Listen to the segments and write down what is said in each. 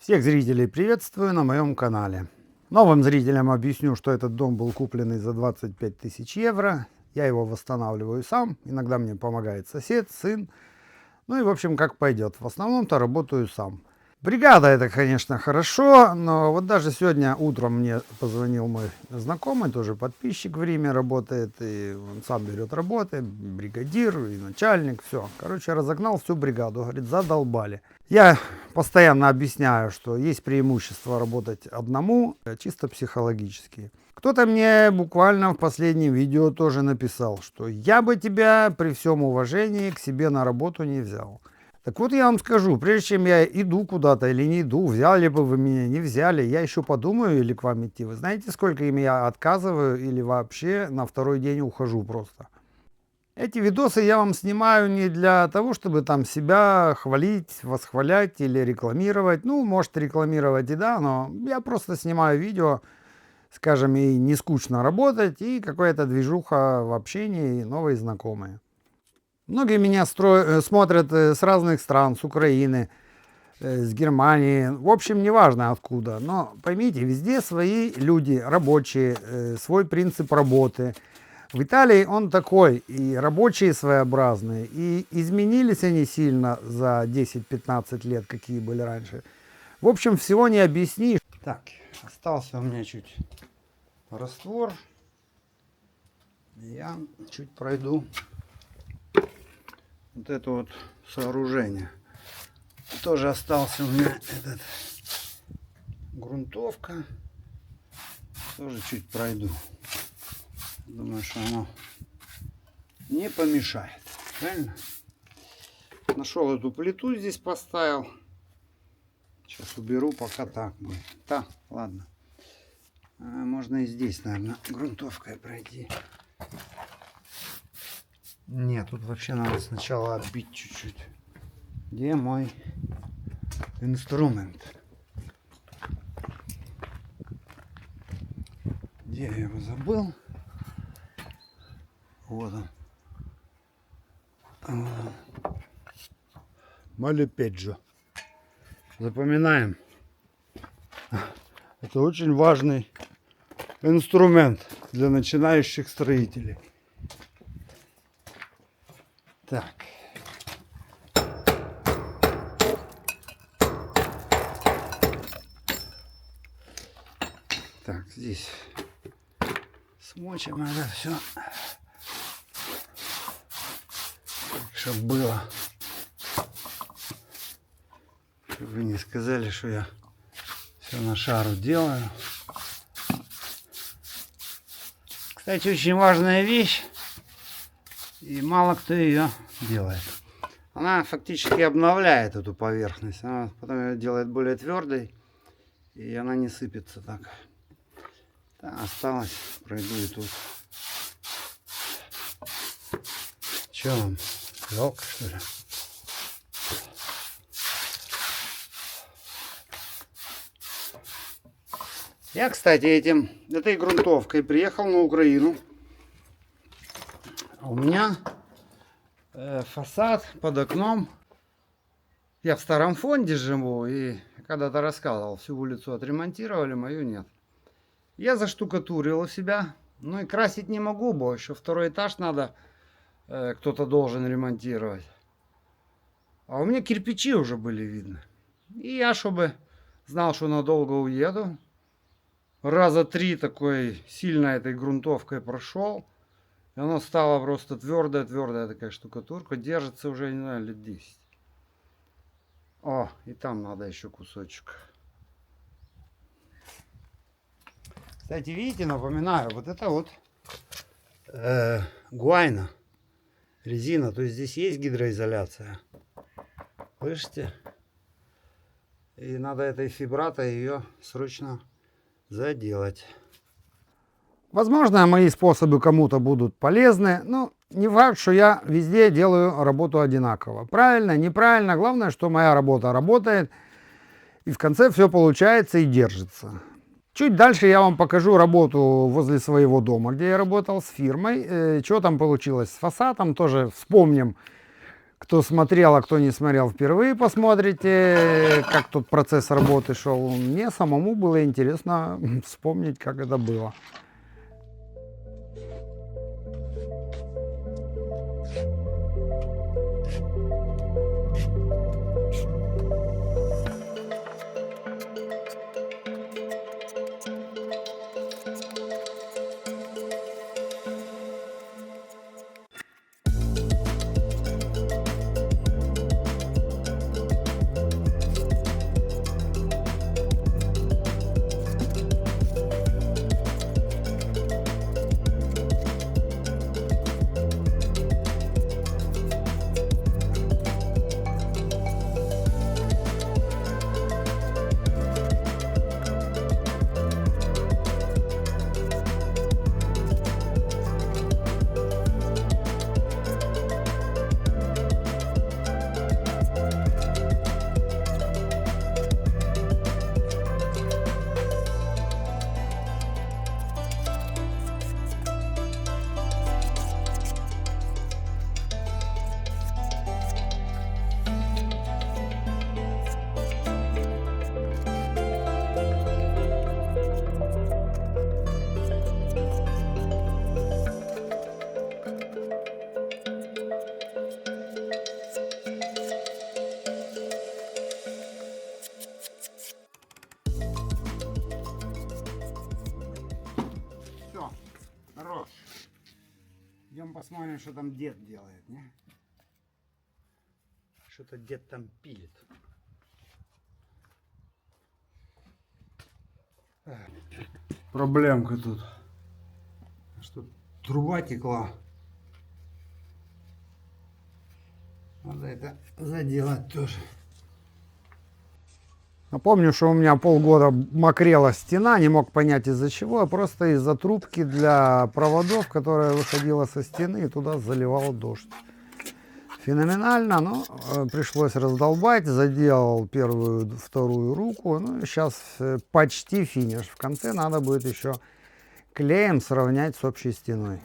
Всех зрителей приветствую на моем канале. Новым зрителям объясню, что этот дом был купленный за 25 тысяч евро. Я его восстанавливаю сам. Иногда мне помогает сосед, сын. Ну и в общем как пойдет. В основном-то работаю сам. Бригада это, конечно, хорошо, но вот даже сегодня утром мне позвонил мой знакомый, тоже подписчик в Риме работает, и он сам берет работы, бригадир и начальник, все. Короче, разогнал всю бригаду, говорит, задолбали. Я постоянно объясняю, что есть преимущество работать одному, чисто психологически. Кто-то мне буквально в последнем видео тоже написал, что я бы тебя при всем уважении к себе на работу не взял. Так вот я вам скажу, прежде чем я иду куда-то или не иду, взяли бы вы меня, не взяли, я еще подумаю или к вам идти. Вы знаете, сколько им я отказываю или вообще на второй день ухожу просто. Эти видосы я вам снимаю не для того, чтобы там себя хвалить, восхвалять или рекламировать. Ну, может рекламировать и да, но я просто снимаю видео, скажем, и не скучно работать, и какая-то движуха в общении, и новые знакомые. Многие меня смотрят с разных стран, с Украины, с Германии, в общем, неважно откуда. Но поймите, везде свои люди, рабочие, свой принцип работы. В Италии он такой, и рабочие своеобразные, и изменились они сильно за 10-15 лет, какие были раньше. В общем, всего не объяснишь. Так, остался у меня чуть раствор. Я чуть пройду вот это вот сооружение. Тоже остался у меня этот грунтовка. Тоже чуть пройду. Думаю, что оно не помешает. Правильно? Нашел эту плиту, здесь поставил. Сейчас уберу, пока так будет. Да, ладно. Можно и здесь, наверное, грунтовкой пройти. Нет, тут вообще надо сначала отбить чуть-чуть. Где мой инструмент? Где я его забыл? Вот он. Вот он. Малепеджо. Запоминаем. Это очень важный инструмент для начинающих строителей. Так. Так, здесь смочим это все, чтобы было. Чтобы вы не сказали, что я все на шару делаю. Кстати, очень важная вещь. И мало кто ее делает. Она фактически обновляет эту поверхность. Она потом ее делает более твердой. И она не сыпется так. Да, осталось. Пройду и тут. Че вам? Жалко, что ли? Я, кстати, этой грунтовкой приехал на Украину. У меня фасад под окном. Я в старом фонде живу и когда-то рассказывал, всю улицу отремонтировали, мою нет. Я заштукатурил у себя, ну и красить не могу, бо еще второй этаж надо, кто-то должен ремонтировать. А у меня кирпичи уже были видны. И я, чтобы знал, что надолго уеду, раза 3 такой сильно этой грунтовкой прошел. И оно стало просто твердая такая штукатурка. Держится уже, не знаю, лет 10. О, и там надо еще кусочек. Кстати, видите, напоминаю, вот это вот гуайна. Резина. То есть здесь есть гидроизоляция. Слышите? И надо этой фибратой ее срочно заделать. Возможно, мои способы кому-то будут полезны, но не факт, что я везде делаю работу одинаково. Правильно, неправильно. Главное, что моя работа работает, и в конце все получается и держится. Чуть дальше я вам покажу работу возле своего дома, где я работал с фирмой. Что там получилось с фасадом, тоже вспомним, Кто смотрел, а кто не смотрел, впервые посмотрите, как тут процесс работы шел. Мне самому было интересно вспомнить, как это было. Все, хорош. Идем посмотрим, что там дед делает, не? Что-то дед там пилит. Проблемка тут. Что труба текла. Надо это заделать тоже. Напомню, что у меня полгода мокрела стена, не мог понять из-за чего, а просто из-за трубки для проводов, которая выходила со стены и туда заливал дождь. Феноменально, но пришлось раздолбать, заделал первую, вторую руку, ну и сейчас почти финиш. В конце надо будет еще клеем сравнять с общей стеной.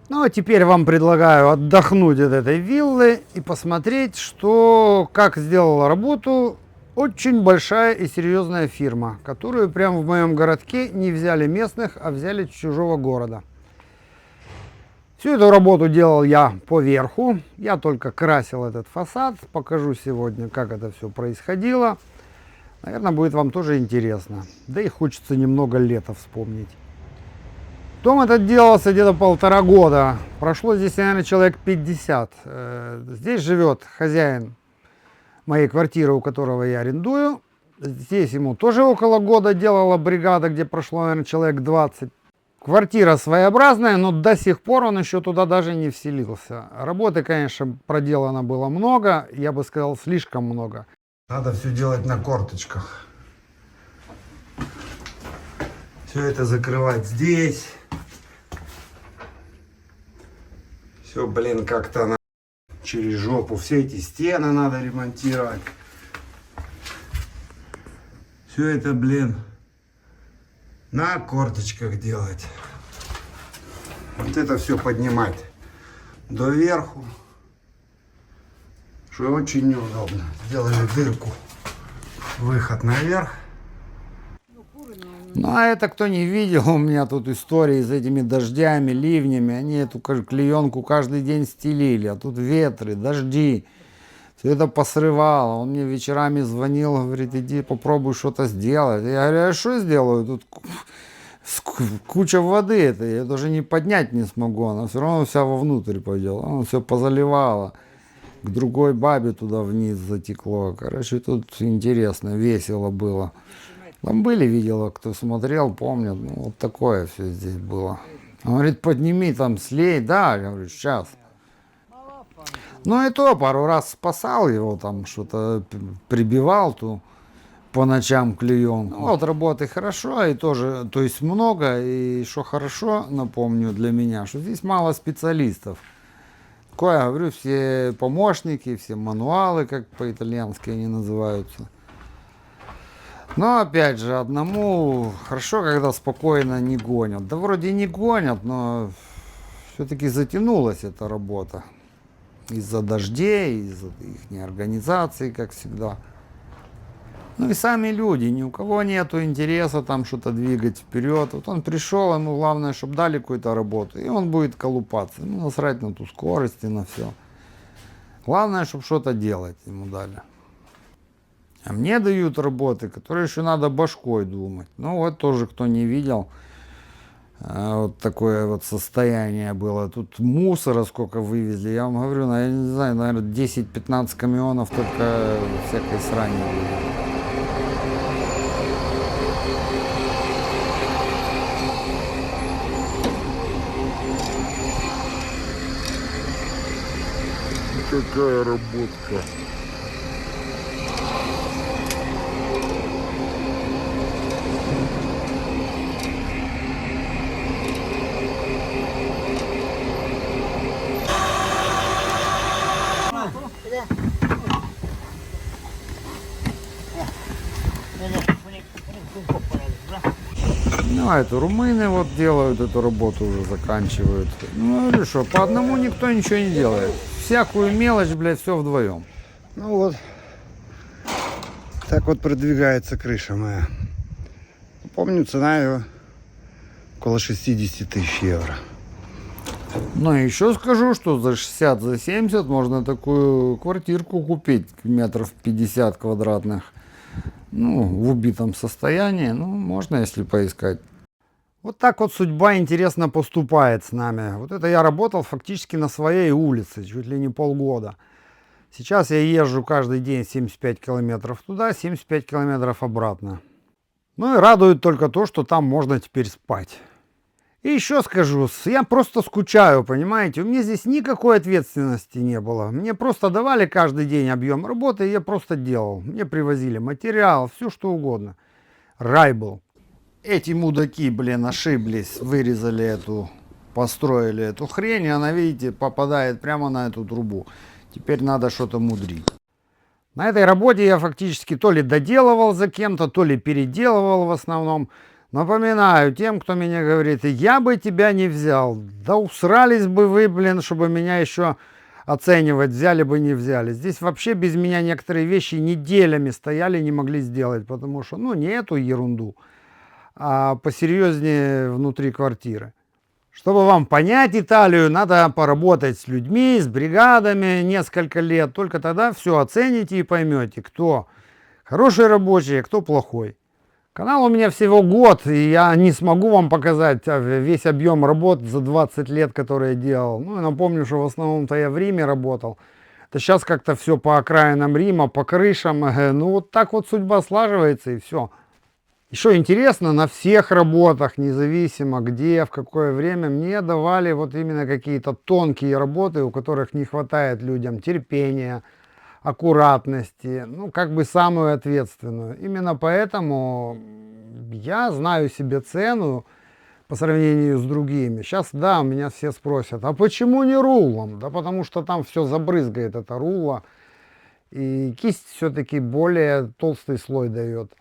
Ну а теперь вам предлагаю отдохнуть от этой виллы и посмотреть, как сделала работу очень большая и серьезная фирма, которую прямо в моем городке не взяли местных, а взяли с чужого города. Всю эту работу делал я по верху, я только красил этот фасад, покажу сегодня, как это все происходило. Наверное, будет вам тоже интересно, да и хочется немного лета вспомнить. Дом этот делался где-то 1,5 года. Прошло здесь, наверное, человек 50. Здесь живет хозяин моей квартиры, у которого я арендую. Здесь ему тоже около года делала бригада, где прошло, наверное, человек 20. Квартира своеобразная, но до сих пор он еще туда даже не вселился. Работы, конечно, проделано было много, я бы сказал, слишком много. Надо все делать на корточках. Все это закрывать здесь. Все, блин, как-то через жопу. Все эти стены надо ремонтировать. Все это, блин, на корточках делать. Вот это все поднимать доверху. Что очень неудобно. Сделали дырку. Выход наверх. Ну а это кто не видел, у меня тут истории с этими дождями, ливнями. Они эту клеенку каждый день стелили. А тут ветры, дожди. Все это посрывало. Он мне вечерами звонил, говорит, иди попробуй что-то сделать. Я говорю, а что сделаю? Тут куча воды, это я даже не поднять не смогу. Она все равно вся вовнутрь пойдет. Она все позаливала. К другой бабе туда вниз затекло. Короче, тут интересно, весело было. Там были видео, кто смотрел, помнят. Ну, вот такое все здесь было. Он говорит, подними там, слей. Да, я говорю, сейчас. Ну и то, пару раз спасал его, там что-то прибивал ту по ночам клеенку. Вот работы хорошо, и тоже, то есть много, и что хорошо, напомню для меня, что здесь мало специалистов. Такое, я говорю, все помощники, все мануалы, как по-итальянски они называются. Но опять же, одному хорошо, когда спокойно не гонят. Да вроде не гонят, но все-таки затянулась эта работа. Из-за дождей, из-за их организации, как всегда. Ну и сами люди, ни у кого нету интереса там что-то двигать вперед. Вот он пришел, ему главное, чтобы дали какую-то работу, и он будет колупаться. Ему насрать на ту скорость и на все. Главное, чтобы что-то делать ему дали. А мне дают работы, которые еще надо башкой думать. Ну вот тоже, кто не видел, вот такое вот состояние было. Тут мусора сколько вывезли. Я вам говорю, я не знаю, наверное, 10-15 камионов только всякой срани были. Какая работка. Ну, а это румыны вот делают эту работу, уже заканчивают. Ну, или что, по одному никто ничего не делает. Всякую мелочь, блядь, все вдвоем. Ну вот, так вот продвигается крыша моя. Помню, цена ее около 60 тысяч евро. Ну, еще скажу, что за 60, за 70 можно такую квартирку купить, метров 50 квадратных. Ну, в убитом состоянии, ну, можно, если поискать. Вот так вот судьба интересно поступает с нами. Вот это я работал фактически на своей улице, чуть ли не полгода. Сейчас я езжу каждый день 75 километров туда, 75 километров обратно. Ну и радует только то, что там можно теперь спать. И еще скажу, я просто скучаю, понимаете? У меня здесь никакой ответственности не было. Мне просто давали каждый день объем работы, и я просто делал. Мне привозили материал, все что угодно. Рай был. Эти мудаки, блин, ошиблись, вырезали эту, построили эту хрень, и она, видите, попадает прямо на эту трубу. Теперь надо что-то мудрить. На этой работе я фактически то ли доделывал за кем-то, то ли переделывал в основном. Напоминаю тем, кто меня говорит, я бы тебя не взял. Да усрались бы вы, блин, чтобы меня еще оценивать, взяли бы, не взяли. Здесь вообще без меня некоторые вещи неделями стояли, не могли сделать, потому что, ну, не эту ерунду, а посерьезнее внутри квартиры. Чтобы вам понять Италию, надо поработать с людьми, с бригадами несколько лет. Только тогда все оцените и поймете, кто хороший рабочий, а кто плохой. Канал у меня всего год, и я не смогу вам показать весь объем работ за 20 лет, которые я делал. Ну, я напомню, что в основном-то я в Риме работал. Это сейчас как-то все по окраинам Рима, по крышам. Ну, вот так вот судьба слаживается, и все. Еще интересно, на всех работах, независимо где, в какое время, мне давали вот именно какие-то тонкие работы, у которых не хватает людям терпения, аккуратности, ну, как бы самую ответственную. Именно поэтому я знаю себе цену по сравнению с другими. Сейчас, да, у меня все спросят, а почему не рулом? Да потому что там все забрызгает, это руло. И кисть все-таки более толстый слой дает.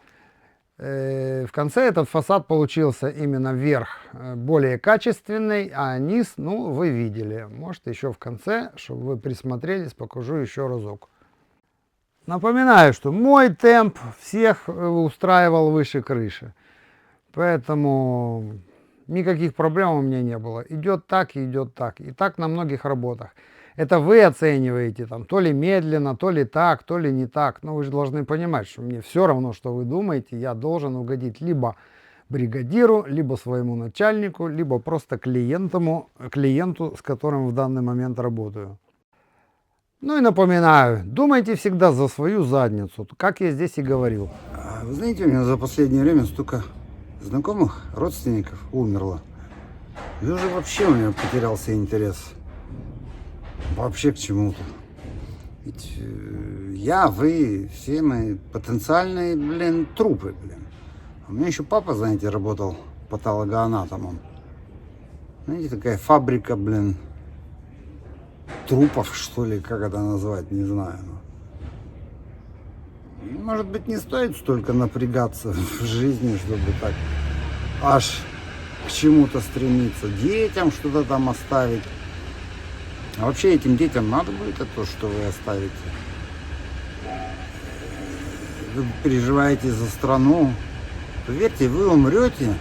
В конце этот фасад получился именно вверх более качественный, а низ, ну, вы видели. Может, еще в конце, чтобы вы присмотрелись, покажу еще разок. Напоминаю, что мой темп всех устраивал выше крыши. Поэтому никаких проблем у меня не было. Идет так и идет так. И так на многих работах. Это вы оцениваете там то ли медленно, то ли не так. Но вы же должны понимать, что мне все равно, что вы думаете. Я должен угодить либо бригадиру, либо своему начальнику, либо просто клиенту, с которым в данный момент работаю. Ну и напоминаю, думайте всегда за свою задницу, как я здесь и говорил. Вы знаете, у меня за последнее время столько знакомых, родственников умерло. И уже вообще у меня потерялся интерес вообще к чему-то. Ведь я, вы, все мы потенциальные, трупы, У меня еще папа, знаете, работал патологоанатомом. Знаете, такая фабрика, трупов, что ли, как это назвать, не знаю. Может быть, не стоит столько напрягаться в жизни, чтобы так аж к чему-то стремиться, детям что-то там оставить. А вообще этим детям надо будет то, что вы оставите. Вы переживаете за страну. Поверьте, вы умрете,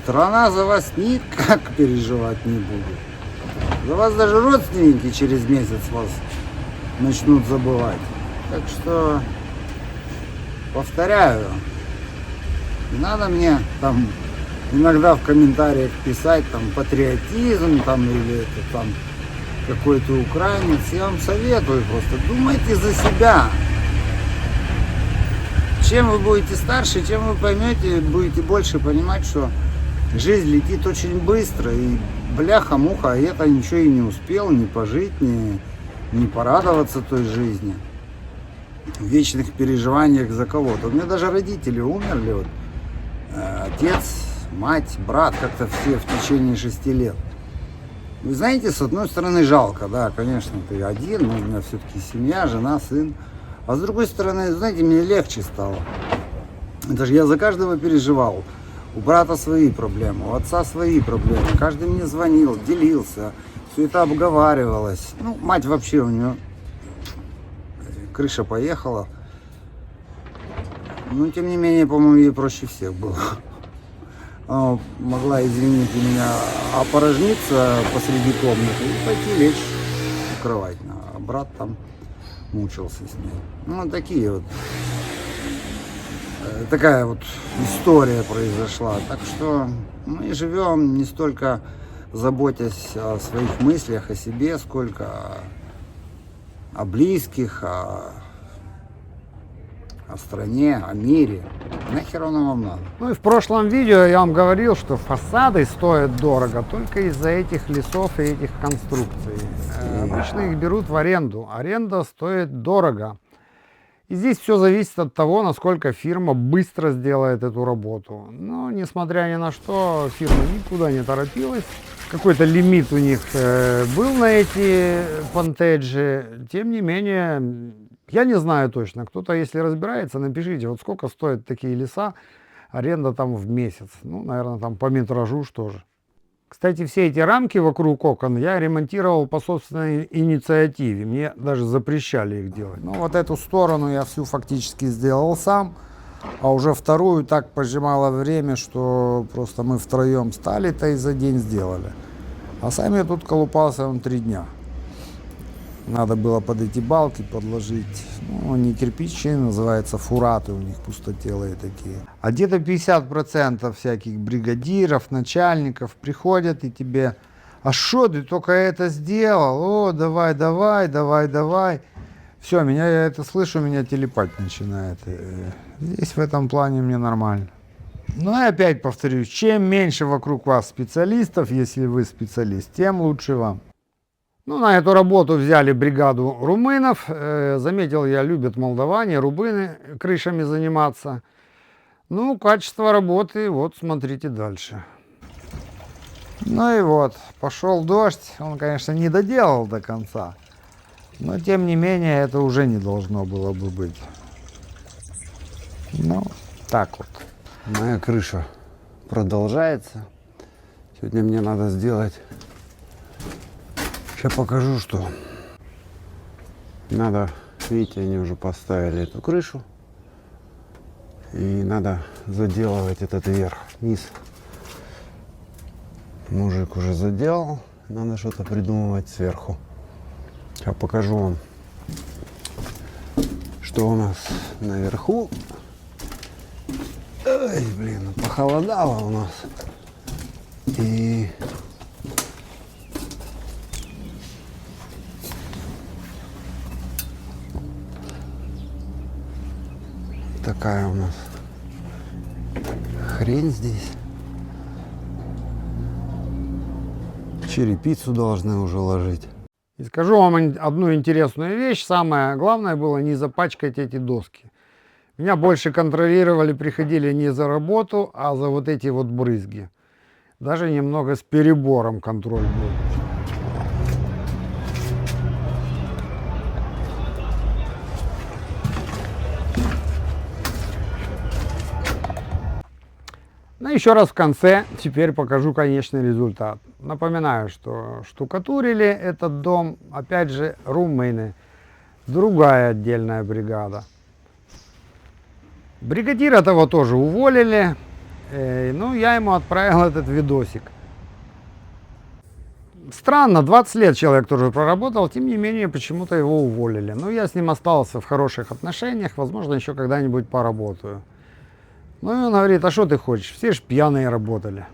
страна за вас никак переживать не будет. За вас даже родственники через месяц вас начнут забывать. Так что, повторяю, не надо мне там иногда в комментариях писать там патриотизм там или это там какой-то украинец. Я вам советую просто, думайте за себя. Чем вы будете старше, тем вы поймете, будете больше понимать, что жизнь летит очень быстро, и бляха-муха, а я-то ничего и не успел, ни пожить, ни порадоваться той жизни. В вечных переживаниях за кого-то. У меня даже родители умерли, вот, отец, мать, брат, как-то все в течение 6 лет. Вы знаете, с одной стороны жалко, да, конечно, ты один, но у меня все-таки семья, жена, сын. А с другой стороны, знаете, мне легче стало. Это же я за каждого переживал. У брата свои проблемы, у отца свои проблемы. Каждый мне звонил, делился, все это обговаривалось. Ну, мать вообще у нее крыша поехала. Но, тем не менее, по-моему, ей проще всех было. Она могла, извините меня, опорожниться посреди комнаты и пойти лечь в кровать. А брат там мучился с ней. Ну, такие вот. Такая вот история произошла. Так что мы живем не столько заботясь о своих мыслях, о себе, сколько о близких, о стране, о мире. Нахер оно вам надо? Ну и в прошлом видео я вам говорил, что фасады стоят дорого только из-за этих лесов и этих конструкций. Обычно их берут в аренду. Аренда стоит дорого. И здесь все зависит от того, насколько фирма быстро сделает эту работу. Но, несмотря ни на что, фирма никуда не торопилась. Какой-то лимит у них был на эти понтеджи. Тем не менее, я не знаю точно. Кто-то, если разбирается, напишите, вот сколько стоят такие леса, аренда там в месяц. Ну, наверное, там по метражу что же. Кстати, все эти рамки вокруг окон я ремонтировал по собственной инициативе. Мне даже запрещали их делать. Ну, вот эту сторону я всю фактически сделал сам. А уже вторую так пожимало время, что просто мы втроем стали-то и за день сделали. А сам я тут колупался 3 дня. Надо было под эти балки подложить, ну, они кирпичи, называются фураты, у них пустотелые такие. А где-то 50% всяких бригадиров, начальников приходят и тебе, а что ты только это сделал, о, давай. Все, меня я это слышу, меня телепать начинает. Здесь в этом плане мне нормально. Ну и опять повторюсь, чем меньше вокруг вас специалистов, если вы специалист, тем лучше вам. Ну, на эту работу взяли бригаду румынов. Заметил я, любят молдаване, румыны крышами заниматься. Ну, качество работы, вот смотрите дальше. Ну и вот, пошел дождь. Он, конечно, не доделал до конца. Но, тем не менее, это уже не должно было бы быть. Ну, так вот. Моя крыша продолжается. Сегодня мне надо сделать... Сейчас покажу, что надо, видите, они уже поставили эту крышу. И надо заделывать этот верх, низ. Мужик уже заделал, надо что-то придумывать сверху. Сейчас покажу вам, что у нас наверху. Ой, блин, похолодало у нас. И такая у нас хрень здесь. Черепицу должны уже ложить. И скажу вам одну интересную вещь. Самое главное было не запачкать эти доски. Меня больше контролировали, приходили не за работу, а за вот эти вот брызги. Даже немного с перебором контроль был. Ну, еще раз в конце, теперь покажу конечный результат. Напоминаю, что штукатурили этот дом, опять же, румыны. Другая отдельная бригада. Бригадира того тоже уволили. Ну, я ему отправил этот видосик. Странно, 20 лет человек тоже проработал, тем не менее, почему-то его уволили. Ну, я с ним остался в хороших отношениях, возможно, еще когда-нибудь поработаю. Ну, и он говорит, а что ты хочешь? Все ж пьяные работали.